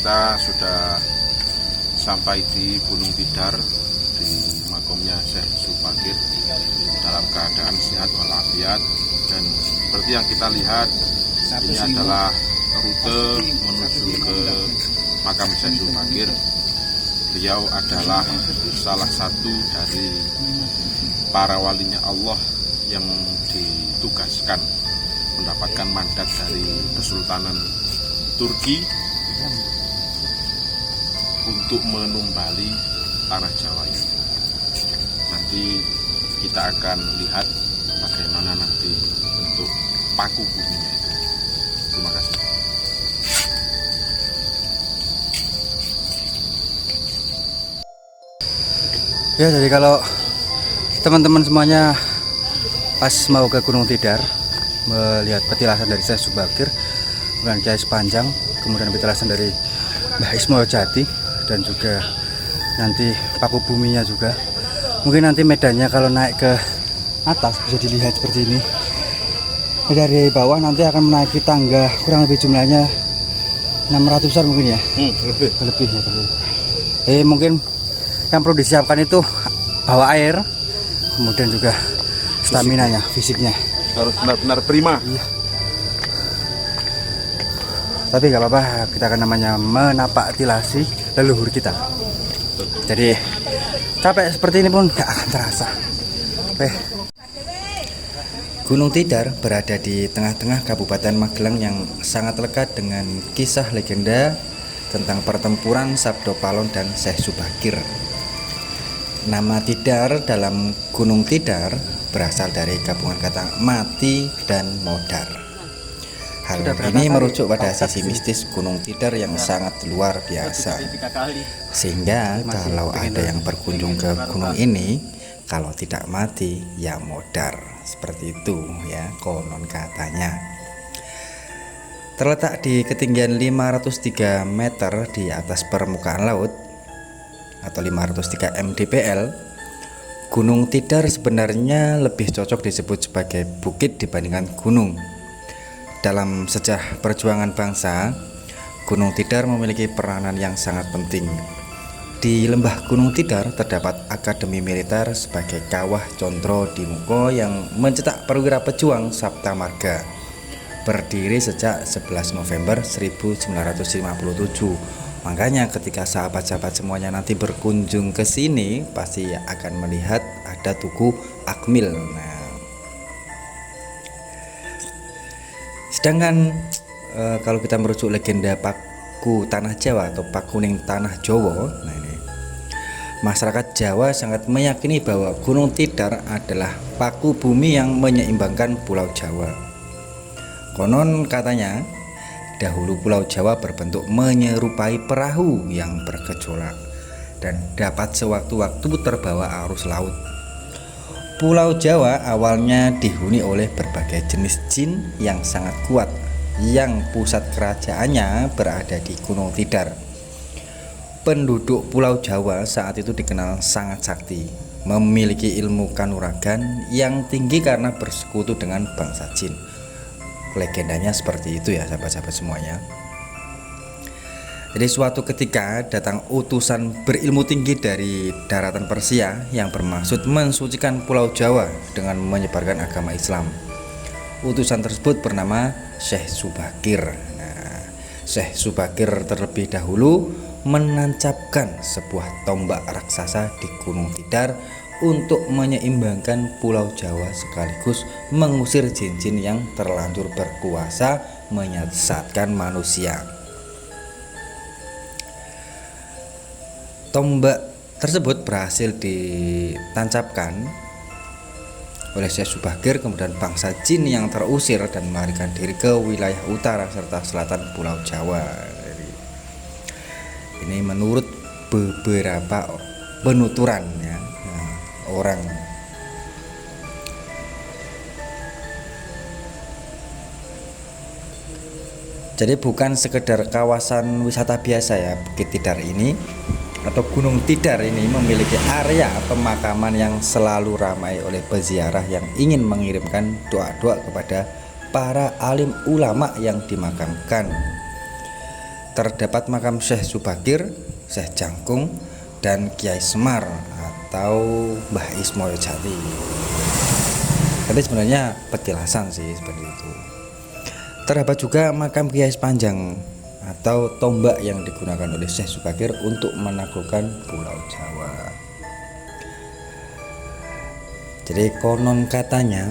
kita sudah sampai di Gunung Tidar, di makomnya Syekh Subakir, dalam keadaan sehat walafiat. Dan seperti yang kita lihat, ini adalah rute menuju ke makam Syekh Subakir. Beliau adalah salah satu dari para walinya Allah yang ditugaskan mendapatkan mandat dari Kesultanan Turki untuk menumbali tanah Jawa ini. Nanti kita akan lihat bagaimana nanti bentuk paku buminya itu. Terima kasih. Ya, jadi kalau teman-teman semuanya pas mau ke Gunung Tidar melihat petilasan dari Syekh Subakir, kemudian Kiai Sepanjang, kemudian petilasan dari Mbah Ismail Jati, dan juga nanti paku buminya juga. Mungkin nanti medannya kalau naik ke atas bisa dilihat seperti ini. Dari bawah nanti akan menaiki tangga, kurang lebih jumlahnya 600-an mungkin ya. Lebih ya. Mungkin yang perlu disiapkan itu bawa air, kemudian juga stamina-nya, fisiknya harus benar-benar prima. Iya. Tapi nggak apa-apa, kita akan namanya menapak tilasi leluhur kita. Jadi capek seperti ini pun nggak akan terasa. Oke. Gunung Tidar berada di tengah-tengah Kabupaten Magelang yang sangat lekat dengan kisah legenda tentang pertempuran Sabdo Palon dan Syekh Subakir. Nama Tidar dalam Gunung Tidar berasal dari gabungan kata mati dan modar. Hal ini merujuk pada sisi mistis Gunung Tidar yang sangat luar biasa. Sehingga kalau ada yang berkunjung ke gunung ini, kalau tidak mati ya modar. Seperti itu ya konon katanya. Terletak di ketinggian 503 meter di atas permukaan laut atau 503 mdpl, Gunung Tidar sebenarnya lebih cocok disebut sebagai bukit dibandingkan gunung. Dalam sejarah perjuangan bangsa, Gunung Tidar memiliki peranan yang sangat penting. Di lembah Gunung Tidar terdapat akademi militer sebagai kawah Condro Dimuko yang mencetak perwira pejuang Sabta Marga. Berdiri sejak 11 November 1957. Makanya ketika sahabat-sahabat semuanya nanti berkunjung ke sini pasti akan melihat ada tugu Akmil. Nah, sedangkan kalau kita merujuk legenda Paku Tanah Jawa atau Pakuning Tanah Jawa, nah ini masyarakat Jawa sangat meyakini bahwa Gunung Tidar adalah paku bumi yang menyeimbangkan Pulau Jawa. Konon katanya dahulu Pulau Jawa berbentuk menyerupai perahu yang bergejolak dan dapat sewaktu-waktu terbawa arus laut. Pulau Jawa awalnya dihuni oleh berbagai jenis jin yang sangat kuat, yang pusat kerajaannya berada di Gunung Tidar. Penduduk Pulau Jawa saat itu dikenal sangat sakti, memiliki ilmu kanuragan yang tinggi karena bersekutu dengan bangsa jin. Legendanya seperti itu ya sahabat-sahabat semuanya. Jadi suatu ketika datang utusan berilmu tinggi dari daratan Persia yang bermaksud mensucikan Pulau Jawa dengan menyebarkan agama Islam. Utusan tersebut bernama Syekh Subakir. Nah, Syekh Subakir terlebih dahulu menancapkan sebuah tombak raksasa di Gunung Tidar untuk menyeimbangkan Pulau Jawa sekaligus mengusir jin-jin yang terlanjur berkuasa menyesatkan manusia. Tombak tersebut berhasil ditancapkan oleh Syekh Subakir, kemudian bangsa jin yang terusir dan melarikan diri ke wilayah utara serta selatan Pulau Jawa. Ini menurut beberapa penuturan ya, orang. Jadi bukan sekedar kawasan wisata biasa ya, Bukit Tidar ini atau Gunung Tidar ini memiliki area pemakaman yang selalu ramai oleh peziarah yang ingin mengirimkan doa-doa kepada para alim ulama yang dimakamkan. terdapat makam Syekh Subakir, Syekh Jangkung, dan Kiai Semar atau Mbah Ismoyo Jati. Tapi sebenarnya petilasan sih seperti itu. Terdapat juga makam Kiai Sepanjang atau tombak yang digunakan oleh Syekh Subakir untuk menaklukkan Pulau Jawa. Jadi konon katanya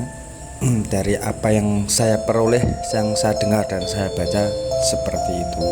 dari apa yang saya peroleh, yang saya dengar dan saya baca seperti itu.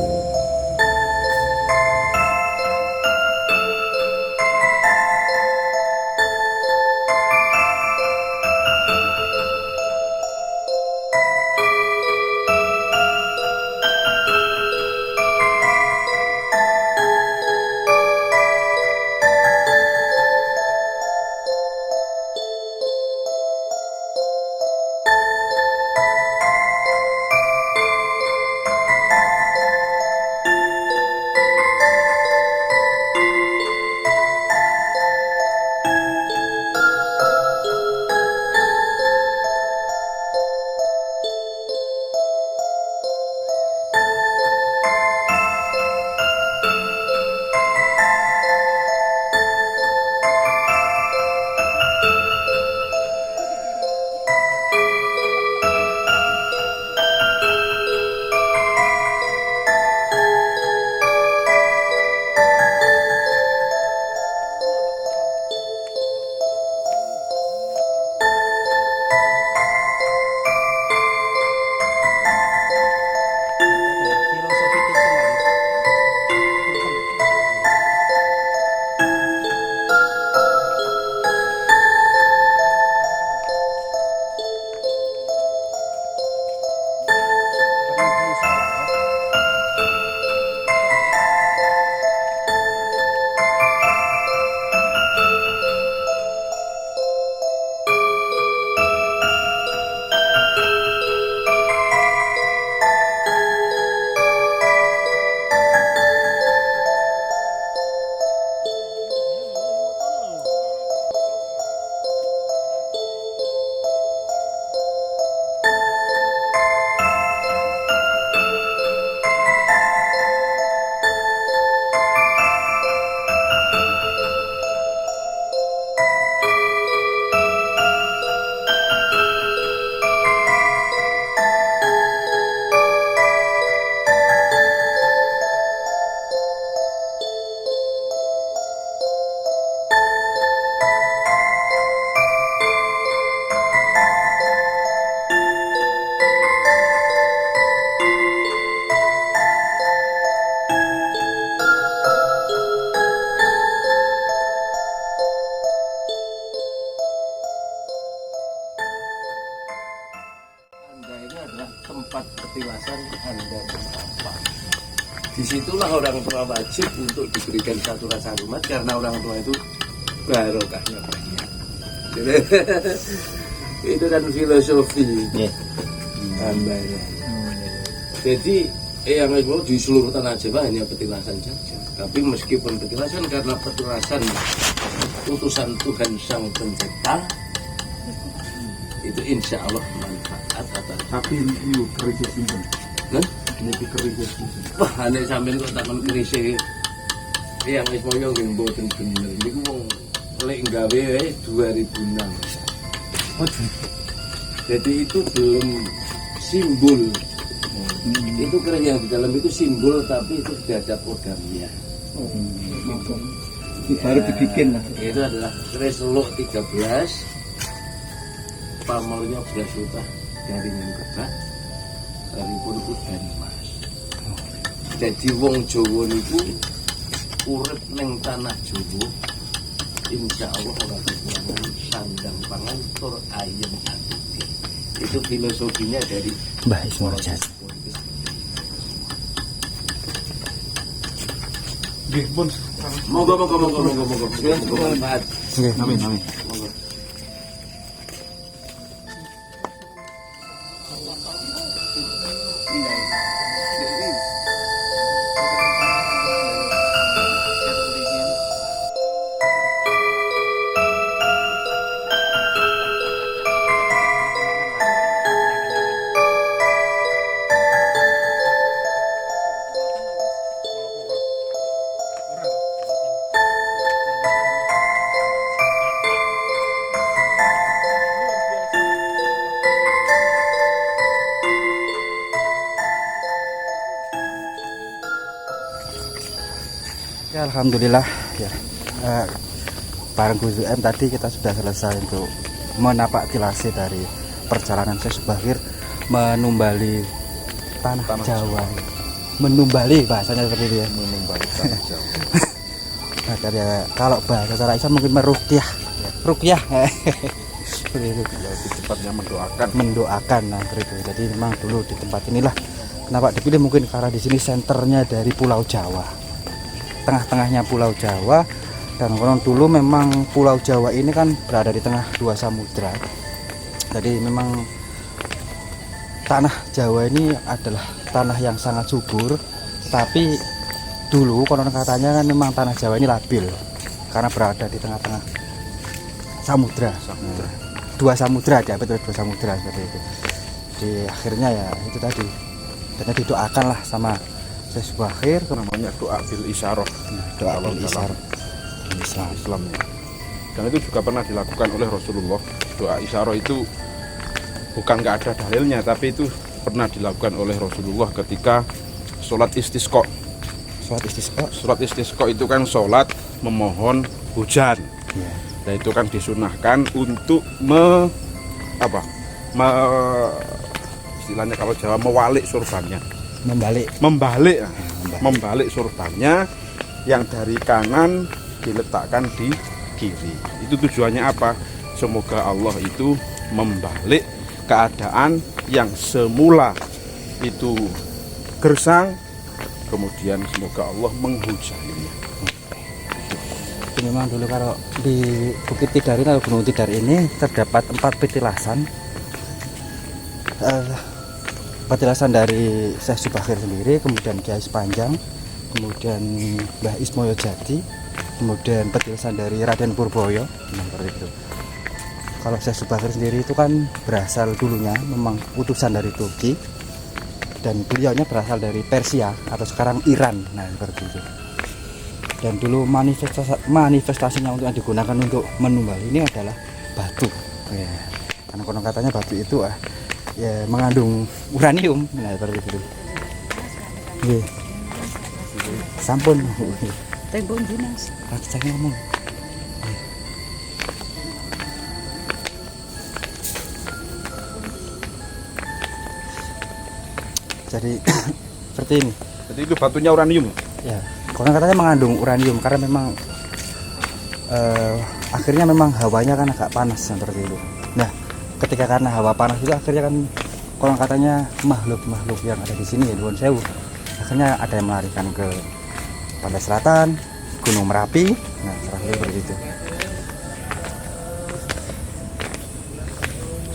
tempat petilasan Anda berapa. Disitulah orang tua wajib untuk diberikan satu rasa hormat karena orang tua itu barokahnya banyak. Itu kan filosofi Anda ini. Jadi yang itu di seluruh tanah Jawa hanya petilasan saja. Tapi meskipun petilasan karena petilasan utusan Tuhan Sang Pencipta, itu insya Allah manfaat atas. Tapi ini kerja simpen. Nah, Ini kerja simpen. wah, aneh sampean kok takon kerise yang wis moyo nggih mboten bener. Niku wong lek gawe wae 2006. Jadi itu belum simbol. Itu keren yang di dalam itu simbol tapi itu sudah ada programnya. Baru dibikin lah. Itu adalah keris seluk 13, pamornya beras utah dari Mengkebak, karipun udan mas. Jadi wong Jawa niku urip ning tanah Jawa, insya Allah ora kekurangan sandang pangan tur ayem atuke. Itu filosofinya dari Mbah Ismoyo Jati. Nggih, pun. Moga manfaat. Amin, amin. Monggo. Alhamdulillah ya. Bareng Gus M tadi kita sudah selesai untuk menapak tilase dari perjalanan Syekh Subakir menumbali tanah Jawa. Menumbali bahasanya seperti itu ya. Menumbali tanah Jawa. Nah, ya, kalau bahasa secara Islam mungkin meruqyah. Ruqyah. Seperti itu. Lebih tepatnya mendoakan. Mendoakan nah itu. Jadi memang dulu di tempat inilah kenapa dipilih mungkin karena di sini senternya dari Pulau Jawa. Tengah-tengahnya Pulau Jawa dan konon dulu memang Pulau Jawa ini kan berada di tengah dua samudra. Jadi memang tanah Jawa ini adalah tanah yang sangat subur, tapi dulu konon katanya kan memang tanah Jawa ini labil karena berada di tengah-tengah samudra. Dua samudra, diambil dua samudra seperti itu. Di akhirnya ya itu tadi. Dan didoakanlah sama Syekh Subakir, Namanya doa bil isyarah. doa Kalau bil dalam Islam. Islamnya. Dan itu juga pernah dilakukan oleh Rasulullah. Doa isyarah itu bukan nggak ada dalilnya, tapi itu pernah dilakukan oleh Rasulullah ketika sholat istisqa. Sholat istisqa. Sholat istisqa itu kan sholat memohon hujan. Ya. Dan itu kan disunahkan untuk istilahnya kalau Jawa mewalik surbannya, membalik surbannya yang dari kanan diletakkan di kiri. Itu tujuannya apa? Semoga Allah itu membalik keadaan yang semula itu gersang, kemudian semoga Allah menghujaninya. Itu memang dulu kalau di Bukit Tidar ini atau Gunung Tidar ini terdapat 4 petilasan. Petilasan dari Syekh Subakir sendiri, kemudian Kiai Sepanjang, kemudian Mbah Ismoyo Jati, kemudian petilasan dari Raden Purboyo. Nah, seperti itu. Kalau Syekh Subakir sendiri itu kan berasal dulunya memang utusan dari Turki dan beliaunya berasal dari Persia atau sekarang Iran. Nah, seperti itu. Dan dulu manifestasinya untuk yang digunakan untuk menumbali ini adalah batu. Ya. Karena konon katanya batu itu ya mengandung uranium. Nah, seperti itu. Nggih. Sampun. Tembung dinas. Lagi ngomong. Jadi seperti ini. Jadi itu batunya uranium. Ya, konon katanya mengandung uranium karena memang akhirnya memang hawanya kan agak panas seperti itu. Nah, ketika karena hawa panas itu akhirnya kan konon katanya makhluk-makhluk yang ada di sini ya Nuwun Sewu. Akhirnya ada yang melarikan ke Pantai Selatan, Gunung Merapi. Nah, seperti itu.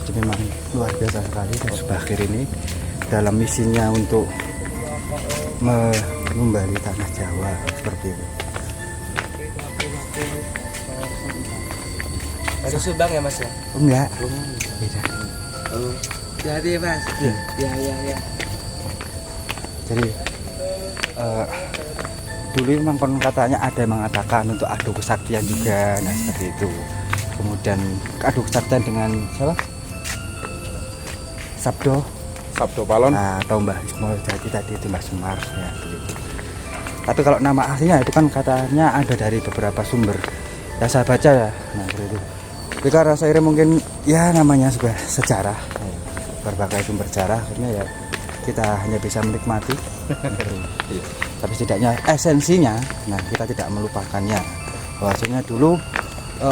Jadi memang luar biasa sekali Syekh Subakir ini dalam misinya untuk menumbali tanah Jawa seperti itu. Ada Subang ya Mas ya? Enggak, beda. Oh, jadi Mas. Ya. Jadi dulu memang konon katanya ada yang mengatakan untuk adu kesaktian juga, nah seperti itu. Kemudian adu kesaktian dengan siapa? Sabdo Palon. Nah, atau Mbah Ismoyo Jati tadi itu Mbah Semar ya begitu. Tapi kalau nama aslinya itu kan katanya ada dari beberapa sumber yang saya baca ya. Nah, seperti itu. Tapi karena saya mungkin ya namanya sebuah sejarah, berbagai sumber sejarah, akhirnya ya kita hanya bisa menikmati. Tapi setidaknya esensinya, nah kita tidak melupakannya. Bahwasanya dulu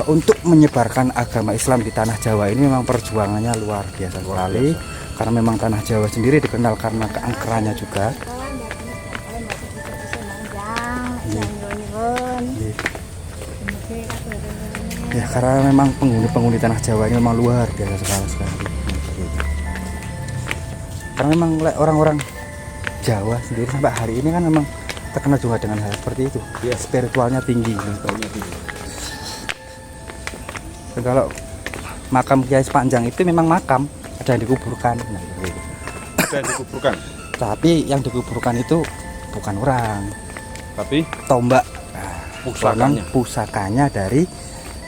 untuk menyebarkan agama Islam di tanah Jawa ini memang perjuangannya luar biasa sekali. Karena memang tanah Jawa sendiri dikenal karena keangkerannya juga. Ya, karena memang penghuni tanah Jawa ini memang luar biasa sekali. Karena memang orang-orang Jawa sendiri sampai hari ini kan memang terkenal juga dengan hal seperti itu. Ya, spiritualnya tinggi. Dan kalau makam Kiai Sepanjang itu memang makam, ada yang dikuburkan. Nah, gitu. Ada yang dikuburkan. Tapi yang dikuburkan itu bukan orang, Tapi tombak. pusakanya. Pusakanya dari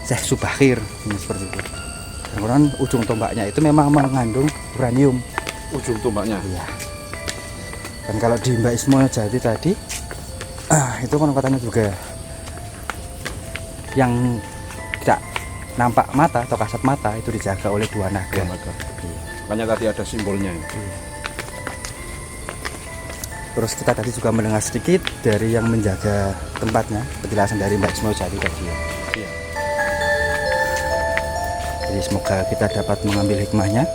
Syekh Subakir. Seperti itu. Dan kemudian ujung tombaknya itu memang mengandung uranium. Ujung tombaknya. Iya. Dan kalau di Mbah Ismoyo Jati tadi, itu kan katanya juga yang tidak nampak mata atau kasat mata itu dijaga oleh dua naga. Makanya tadi ada simbolnya. Terus kita tadi juga mendengar sedikit dari yang menjaga tempatnya, penjelasan dari Mbak Ismaujati tadi ya. Iya. Jadi semoga kita dapat mengambil hikmahnya